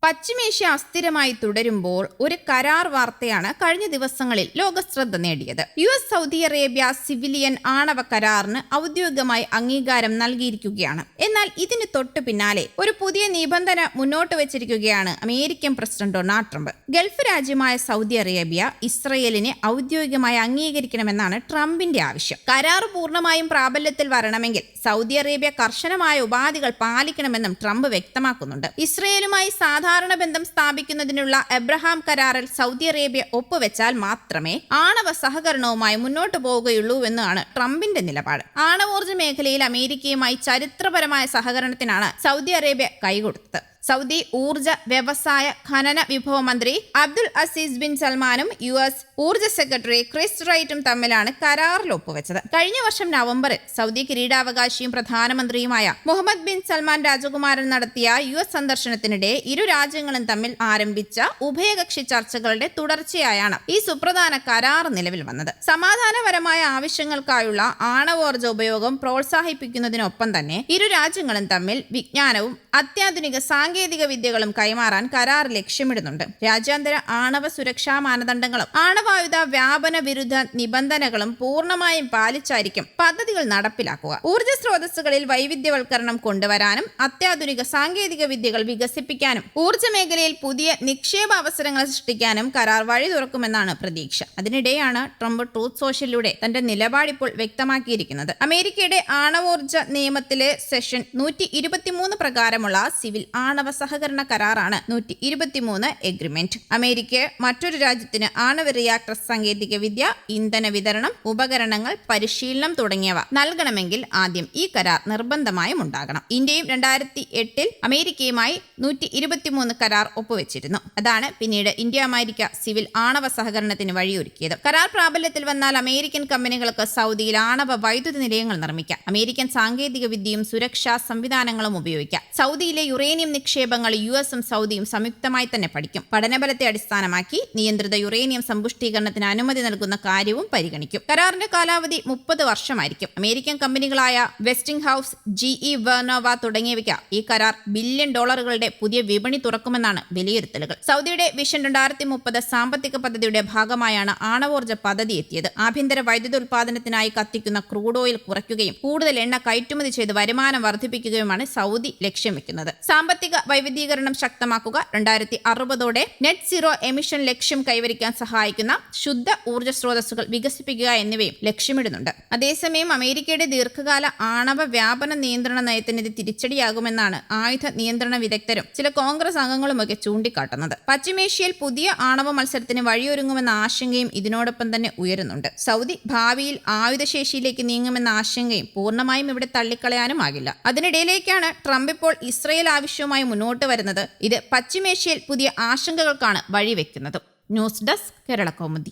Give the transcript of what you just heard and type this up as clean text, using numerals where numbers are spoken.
പശ്ചിമേഷ്യ അസ്ഥിരമായി തുടരുമ്പോൾ ഒരു കരാർ വാർത്തയാണ് കഴിഞ്ഞ ദിവസങ്ങളിൽ ലോകശ്രദ്ധ നേടിയത്. US സൗദി അറേബ്യ സിവിലിയൻ ആണവ കരാറിന് ഔദ്യോഗികമായി അംഗീകാരം നൽകിയിരിക്കുകയാണ്. എന്നാൽ ഇതിന് തൊട്ടു പിന്നാലെ ഒരു പുതിയ നിബന്ധന മുന്നോട്ട് വെച്ചിരിക്കുകയാണ് American president Donald Trump. Gulf രാജ്യമായ സൗദി അറേബ്യ ഇസ്രയേലിനെ ഔദ്യോഗികമായി അംഗീകരിക്കണമെന്നാണ് ട്രംപിന്റെ ആവശ്യം. കരാർ പൂർണ്ണമായും പ്രാബല്യത്തിൽ വരണമെങ്കിൽ സൗദി അറേബ്യ കർശനമായ ഉപാധികൾ പാലിക്കണമെന്നും ട്രംപ് വ്യക്തമാക്കുന്നുണ്ട്. ഇസ്രയേലുമായി സാധാരണ ബന്ധം സ്ഥാപിക്കുന്നതിനുള്ള എബ്രഹാം കരാറിൽ സൗദി അറേബ്യ ഒപ്പുവെച്ചാൽ മാത്രമേ ആണവ സഹകരണവുമായി മുന്നോട്ടു പോവുകയുള്ളൂവെന്നാണ് ട്രംപിന്റെ നിലപാട്. ആണവോർജ്ജ മേഖലയിൽ അമേരിക്കയുമായി ചരിത്രപരമായ സഹകരണത്തിനാണ് സൗദി അറേബ്യ കൈകൊടുത്തത്. സൗദി ഊർജ വ്യവസായ ഖനന വിഭവ മന്ത്രി അബ്ദുൽ അസീസ് ബിൻ സൽമാനും US ഊർജ സെക്രട്ടറി ക്രിസ് റൈറ്റും തമ്മിലാണ് കരാറിൽ ഒപ്പുവെച്ചത്. കഴിഞ്ഞ വർഷം നവംബറിൽ സൗദി കിരീടാവകാശിയും പ്രധാനമന്ത്രിയുമായ മുഹമ്മദ് ബിൻ സൽമാൻ രാജകുമാരൻ നടത്തിയ US സന്ദർശനത്തിനിടെ ഇരു രാജ്യങ്ങളും തമ്മിൽ ആരംഭിച്ച ഉഭയകക്ഷി ചർച്ചകളുടെ തുടർച്ചയായാണ് ഈ സുപ്രധാന കരാർ നിലവിൽ വന്നത്. സമാധാനപരമായ ആവശ്യങ്ങൾക്കായുള്ള ആണവോർജ ഉപയോഗം പ്രോത്സാഹിപ്പിക്കുന്നതിനൊപ്പം തന്നെ ഇരു രാജ്യങ്ങളും തമ്മിൽ വിജ്ഞാനവും അത്യാധുനിക സാങ്കേതിക വിദ്യകളും കൈമാറാൻ കരാർ ലക്ഷ്യമിടുന്നുണ്ട്. രാജ്യാന്തര ആണവ സുരക്ഷാ മാനദണ്ഡങ്ങളും ആണവായുധ വ്യാപന വിരുദ്ധ നിബന്ധനകളും പൂർണ്ണമായും പാലിച്ചായിരിക്കും പദ്ധതികൾ നടപ്പിലാക്കുക. ഊർജ്ജ സ്രോതസ്സുകളിൽ വൈവിധ്യവൽക്കരണം കൊണ്ടുവരാനും അത്യാധുനിക സാങ്കേതിക വിദ്യകൾ വികസിപ്പിക്കാനും ഊർജ്ജ മേഖലയിൽ പുതിയ നിക്ഷേപ അവസരങ്ങൾ സൃഷ്ടിക്കാനും കരാർ വഴി തുറക്കുമെന്നാണ് പ്രതീക്ഷ. അതിനിടെയാണ് ട്രംപ് ട്രൂത്ത് സോഷ്യലിലൂടെ തന്റെ നിലപാടിപ്പോൾ വ്യക്തമാക്കിയിരിക്കുന്നത്. അമേരിക്കയുടെ ആണവോർജ്ജ നിയമത്തിലെ സെഷൻ 123 പ്രകാരമുള്ള സിവിൽ ആണവ സഹകരണ കരാറാണ് 123 എഗ്രിമെന്റ്. അമേരിക്ക മറ്റൊരു രാജ്യത്തിന് ആണവ റിയാക്ടർ സാങ്കേതിക വിദ്യ, ഇന്ധന വിതരണം, ഉപകരണങ്ങൾ, പരിശീലനം തുടങ്ങിയവ നൽകണമെങ്കിൽ ആദ്യം ഈ കരാർ നിർബന്ധമായും ഉണ്ടാകണം. ഇന്ത്യയും 2008 അമേരിക്കയുമായി 123 കരാർ ഒപ്പുവെച്ചിരുന്നു. അതാണ് പിന്നീട് ഇന്ത്യ അമേരിക്ക സിവിൽ ആണവ സഹകരണത്തിന് വഴിയൊരുക്കിയത്. കരാർ പ്രാബല്യത്തിൽ വന്നാൽ അമേരിക്കൻ കമ്പനികൾക്ക് സൗദിയിൽ ആണവ വൈദ്യുത നിലയങ്ങൾ നിർമ്മിക്കാം. അമേരിക്കൻ സാങ്കേതിക വിദ്യയും സുരക്ഷാ സംവിധാനങ്ങളും ഉപയോഗിക്കാം. സൗദിയിലെ യുറേനിയം നിക്ഷേപങ്ങൾ US-ഉം സൗദിയും സംയുക്തമായി തന്നെ പഠിക്കും. പഠനഫലത്തെ അടിസ്ഥാനമാക്കി നിയന്ത്രിത യുറേനിയം സമ്പുഷ്ടീകരണത്തിന് അനുമതി നൽകുന്ന കാര്യവും പരിഗണിക്കും. കരാറിന്റെ കാലാവധി 30 വർഷമായിരിക്കും. അമേരിക്കൻ കമ്പനികളായ വെസ്റ്റിംഗ് ഹൗസ്, GE വെർണോവ തുടങ്ങിയവയ്ക്ക് ഈ കരാർ ബില്യൺ ഡോളറുകളുടെ പുതിയ വിപണി തുറക്കുമെന്നാണ് വിലയിരുത്തലുകൾ. സൗദിയുടെ വിഷൻ 2030 സാമ്പത്തിക പദ്ധതിയുടെ ഭാഗമായാണ് ആണവോർജ്ജ പദ്ധതി എത്തിയത്. ആഭ്യന്തര വൈദ്യുത ഉൽപാദനത്തിനായി കത്തിക്കുന്ന ക്രൂഡ് ഓയിൽ കുറയ്ക്കുകയും കൂടുതൽ എണ്ണ കയറ്റുമതി ചെയ്ത് വരുമാനം വർദ്ധിപ്പിക്കുകയുമാണ് സൗദി ലക്ഷ്യം വെക്കുന്നത്. സാമ്പത്തിക വൈവിധ്യീകരണം ശക്തമാക്കുക, 2060 നെറ്റ് സീറോ എമിഷൻ ലക്ഷ്യം കൈവരിക്കാൻ സഹായിക്കുന്ന ശുദ്ധ ഊർജ്ജ സ്രോതസ്സുകൾ വികസിപ്പിക്കുക എന്നിവയും ലക്ഷ്യമിടുന്നുണ്ട്. അതേസമയം അമേരിക്കയുടെ ദീർഘകാല ആണവ വ്യാപന നിയന്ത്രണ നയത്തിന് ഇത് തിരിച്ചടിയാകുമെന്നാണ് ആയുധ നിയന്ത്രണ വിദഗ്ധരും ചില കോൺഗ്രസ് അംഗങ്ങളുമൊക്കെ ചൂണ്ടിക്കാട്ടുന്നത്. പശ്ചിമേഷ്യയിൽ പുതിയ ആണവ മത്സരത്തിന് വഴിയൊരുങ്ങുമെന്ന ആശങ്കയും ഇതിനോടൊപ്പം തന്നെ ഉയരുന്നുണ്ട്. സൗദി ഭാവിയിൽ ആയുധശേഷിയിലേക്ക് നീങ്ങുമെന്ന ആശങ്കയും പൂർണ്ണമായും ഇവിടെ തള്ളിക്കളയാനുമാകില്ല. അതിനിടയിലേക്കാണ് ട്രംപ് ഇപ്പോൾ ഇസ്രയേൽ ആവശ്യവുമായി മുന്നോട്ട് വരുന്നത്. ഇത് പശ്ചിമേഷ്യയിൽ പുതിയ ആശങ്കകൾക്കാണ് വഴിവെക്കുന്നത്. News desk Kerala Kaumudi.